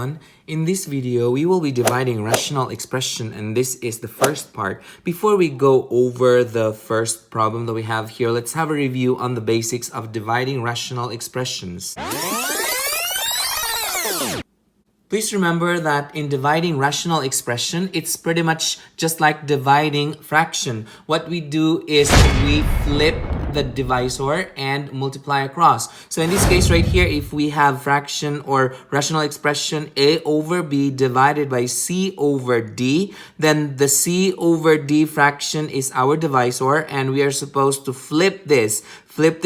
everyone. In this video, we will be dividing rational expression, and this is the first part. Before we go over the first problem that we have here, let's have a review on the basics of dividing rational expressions. Please remember that in dividing rational expression, it's pretty much just like dividing fraction. What we do is we flip the divisor and multiply across. So in this case right here, if we have fraction or rational expression a over b divided by c over d, then the c over d fraction is our divisor, and we are supposed to flip this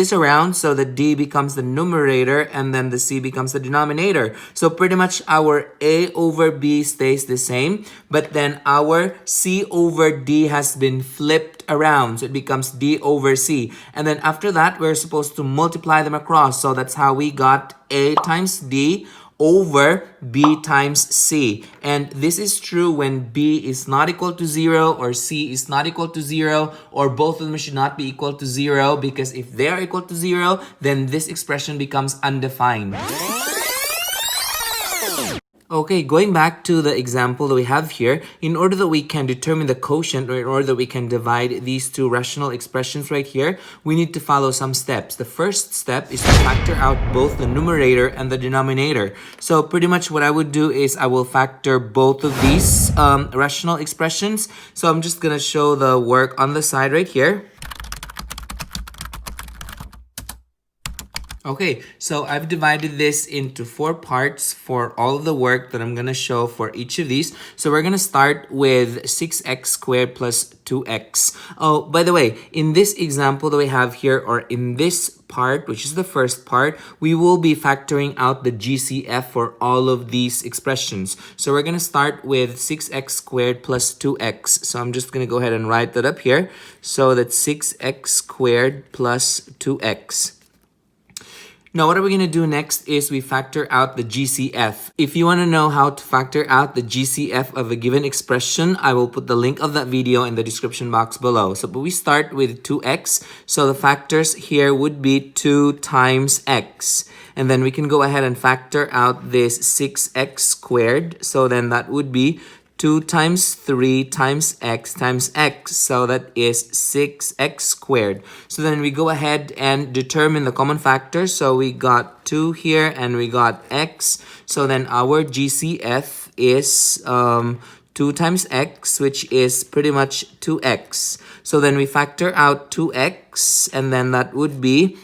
around so that d becomes the numerator and then the c becomes the denominator. So pretty much our a over b stays the same, but then our c over d has been flipped around, so it becomes d over c. And then after that, we're supposed to multiply them across. So that's how we got a times d over b times c. And this is true when b is not equal to 0 or c is not equal to 0, or both of them should not be equal to 0, because if they are equal to 0, then this expression becomes undefined. Okay, going back to the example that we have here, in order that we can determine the quotient, or in order that we can divide these two rational expressions right here, we need to follow some steps. The first step is to factor out both the numerator and the denominator. So pretty much what I would do is I will factor both of these rational expressions. So I'm just going to show the work on the side right here. Okay, so I've divided this into 4 parts for all of the work that I'm going to show for each of these. So we're going to start with 6x squared plus 2x. Oh, by the way, in this example that we have here, or in this part, which is the first part, we will be factoring out the GCF for all of these expressions. So we're going to start with 6x squared plus 2x. So I'm just going to go ahead and write that up here. So that's 6x squared plus 2x. Now, what are we going to do next is we factor out the GCF. If you want to know how to factor out the GCF of a given expression, I will put the link of that video in the description box below. So, but we start with 2x. So the factors here would be 2 times x. And then we can go ahead and factor out this 6x squared. So then that would be 2 times 3 times x. So that is 6x squared. So then we go ahead and determine the common factor. So we got 2 here and we got x. So then our GCF is 2 times x, which is pretty much 2x. So then we factor out 2x, and then that would be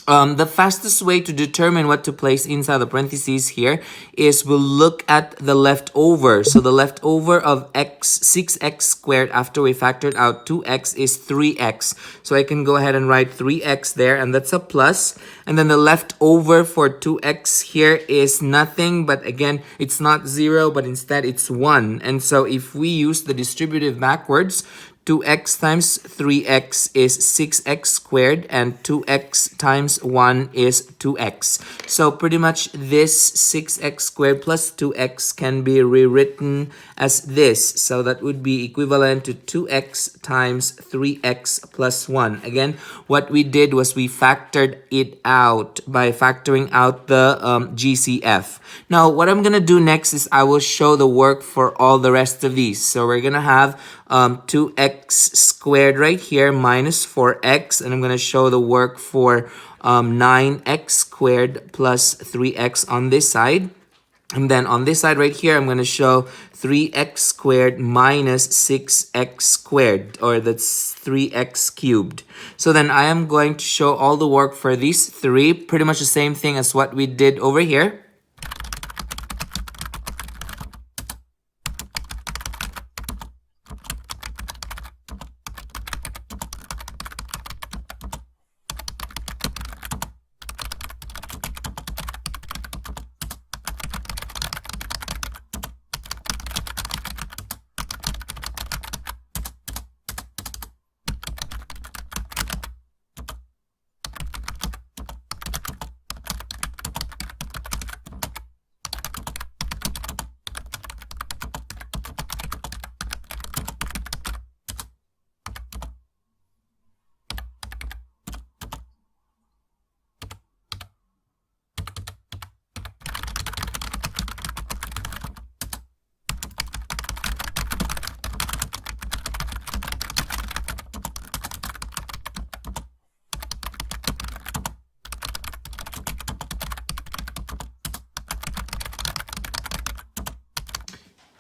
the fastest way to determine what to place inside the parentheses here is we'll look at the leftover. So the leftover of x, 6x squared after we factored out 2x is 3x. So I can go ahead and write 3x there, and that's a plus. And then the leftover for 2x here is nothing, but again, it's not 0, but instead it's 1. And so if we use the distributive backwards, 2x times 3x is 6x squared, and 2x times 1 is 2x. So pretty much this 6x squared plus 2x can be rewritten as this. So that would be equivalent to 2x times 3x plus 1. Again, what we did was we factored it out by factoring out the GCF. Now, what I'm going to do next is I will show the work for all the rest of these. So we're going to have 2x squared right here minus 4x, and I'm going to show the work for 9x squared plus 3x on this side. And then on this side right here, I'm going to show 3x squared minus 6x squared, or that's 3x cubed. So then I am going to show all the work for these 3, pretty much the same thing as what we did over here.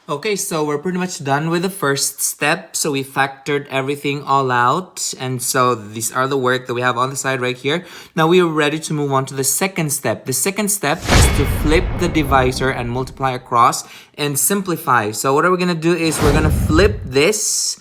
Okay, so we're pretty much done with the first step. So we factored everything all out. And so these are the work that we have on the side right here. Now we are ready to move on to the second step. The second step is to flip the divisor and multiply across and simplify. So what are we going to do is we're going to flip this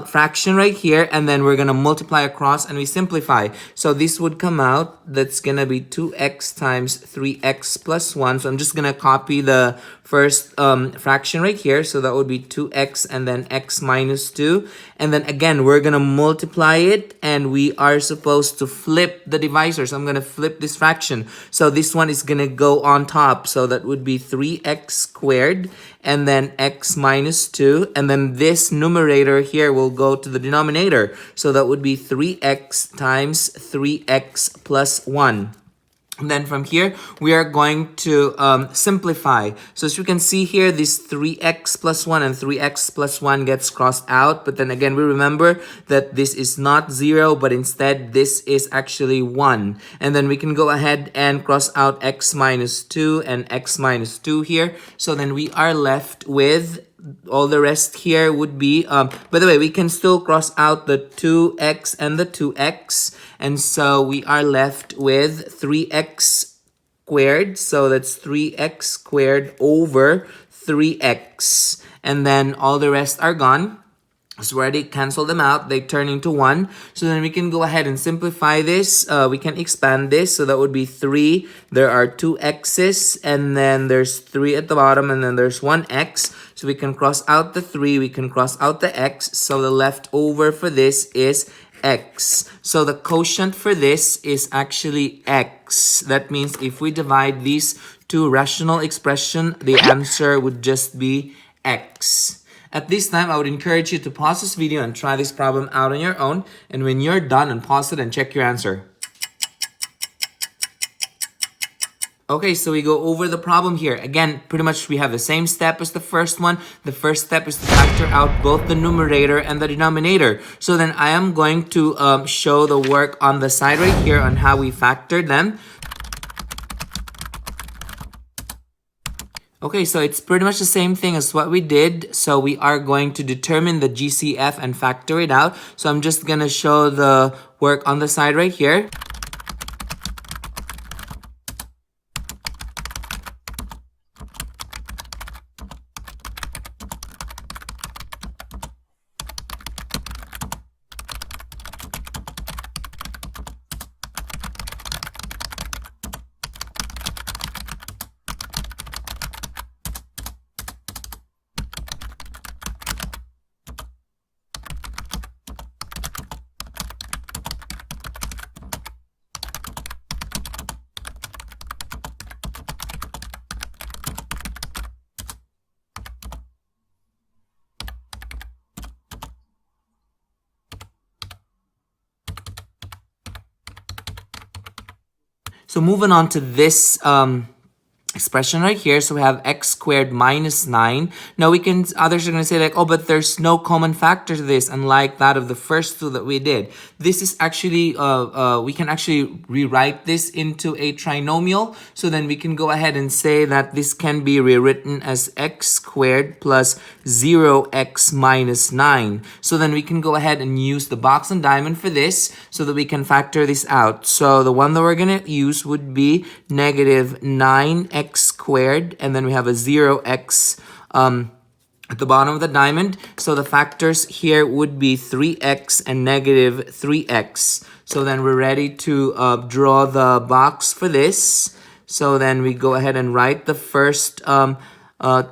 fraction right here, and then we're gonna multiply across and we simplify. So this would come out, that's gonna be 2x times 3x plus 1. So I'm just gonna copy the first fraction right here. So that would be 2x and then x minus 2. And then again, we're gonna multiply it, and we are supposed to flip the divisor. So I'm gonna flip this fraction. So this one is gonna go on top. So that would be 3x squared and then x minus 2. And then this numerator here will go to the denominator. So that would be 3x times 3x plus 1. And then from here, we are going to simplify. So as you can see here, this 3x plus 1 and 3x plus 1 gets crossed out. But then again, we remember that this is not 0, but instead this is actually 1. And then we can go ahead and cross out x minus 2 and x minus 2 here. So then we are left with all the rest here would be, by the way, we can still cross out the 2x and the 2x. And so we are left with 3x squared. So that's 3x squared over 3x. And then all the rest are gone. So we already canceled them out. They turn into 1. So then we can go ahead and simplify this. We can expand this. So that would be 3. There are 2 x's. And then there's 3 at the bottom. And then there's 1 x. So we can cross out the 3. We can cross out the x. So the leftover for this is x. So the quotient for this is actually x. That means if we divide these two rational expressions, the answer would just be x. At this time, I would encourage you to pause this video and try this problem out on your own. And when you're done, unpause it and check your answer. Okay, so we go over the problem here. Again, pretty much we have the same step as the first one. The first step is to factor out both the numerator and the denominator. So then I am going to show the work on the side right here on how we factored them. Okay, so it's pretty much the same thing as what we did. So we are going to determine the GCF and factor it out. So I'm just going to show the work on the side right here. So moving on to this expression right here. So we have x squared minus 9. Now we can, others are going to say like, oh, but there's no common factor to this, unlike that of the first two that we did. This is actually, we can actually rewrite this into a trinomial. So then we can go ahead and say that this can be rewritten as x squared plus 0x minus 9. So then we can go ahead and use the box and diamond for this so that we can factor this out. So the one that we're going to use would be negative 9x squared, and then we have a 0x at the bottom of the diamond. So the factors here would be 3x and negative 3x. So then we're ready to draw the box for this. So then we go ahead and write the first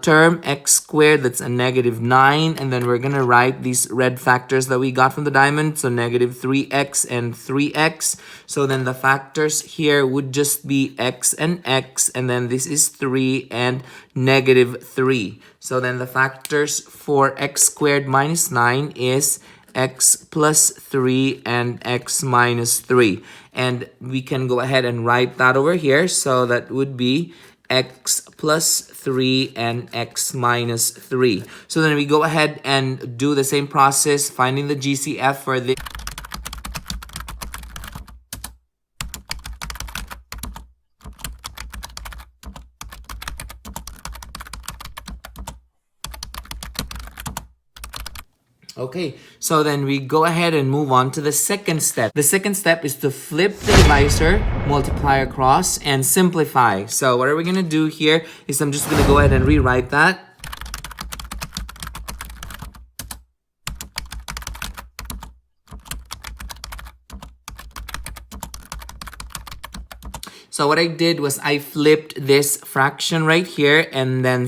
term, x squared, that's a negative 9. And then we're going to write these red factors that we got from the diamond. So negative 3x and 3x. So then the factors here would just be x. And then this is 3 and negative 3. So then the factors for x squared minus 9 is x plus 3 and x minus 3. And we can go ahead and write that over here. So that would be x plus 3 and x minus 3. So then we go ahead and do the same process, finding the GCF for this. Okay, so then we go ahead and move on to the second step. The second step is to flip the divisor, multiply across, and simplify. So what are we gonna do here is I'm just gonna go ahead and rewrite that. So what I did was I flipped this fraction right here, and then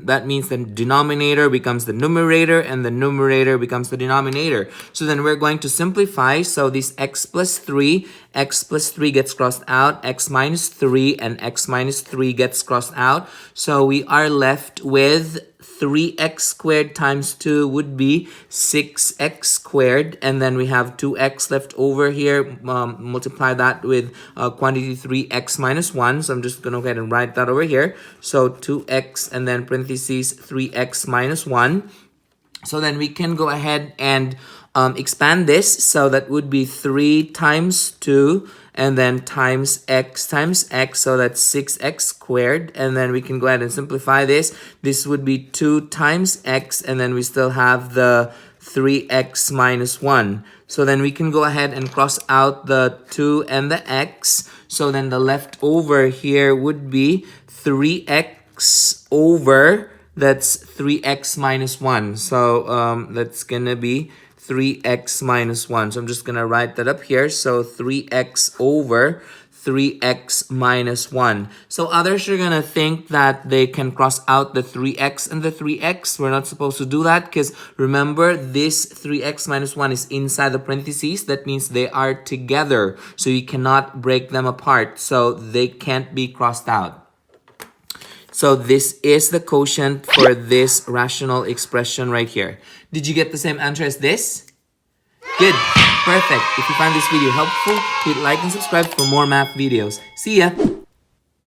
that means the denominator becomes the numerator and the numerator becomes the denominator. So then we're going to simplify. So this x plus 3 gets crossed out, x minus 3 and x minus 3 gets crossed out. So we are left with 3x squared times 2 would be 6x squared, and then we have 2x left over here. Multiply that with quantity 3x minus 1, so I'm just going to go ahead and write that over here. So 2x and then parentheses 3x minus 1. So then we can go ahead and expand this, so that would be 3 times 2 and then times x, so that's 6x squared. And then we can go ahead and simplify this. This would be 2 times x, and then we still have the 3x minus 1. So then we can go ahead and cross out the 2 and the x. So then the leftover here would be 3x over, that's 3x minus 1. So that's gonna be 3x minus 1. So I'm just going to write that up here. So 3x over 3x minus 1. So others are going to think that they can cross out the 3x and the 3x. We're not supposed to do that because remember, this 3x minus 1 is inside the parentheses. That means they are together. So you cannot break them apart. So they can't be crossed out. So this is the quotient for this rational expression right here. Did you get the same answer as this? Good. Perfect. If you found this video helpful, hit like and subscribe for more math videos. See ya!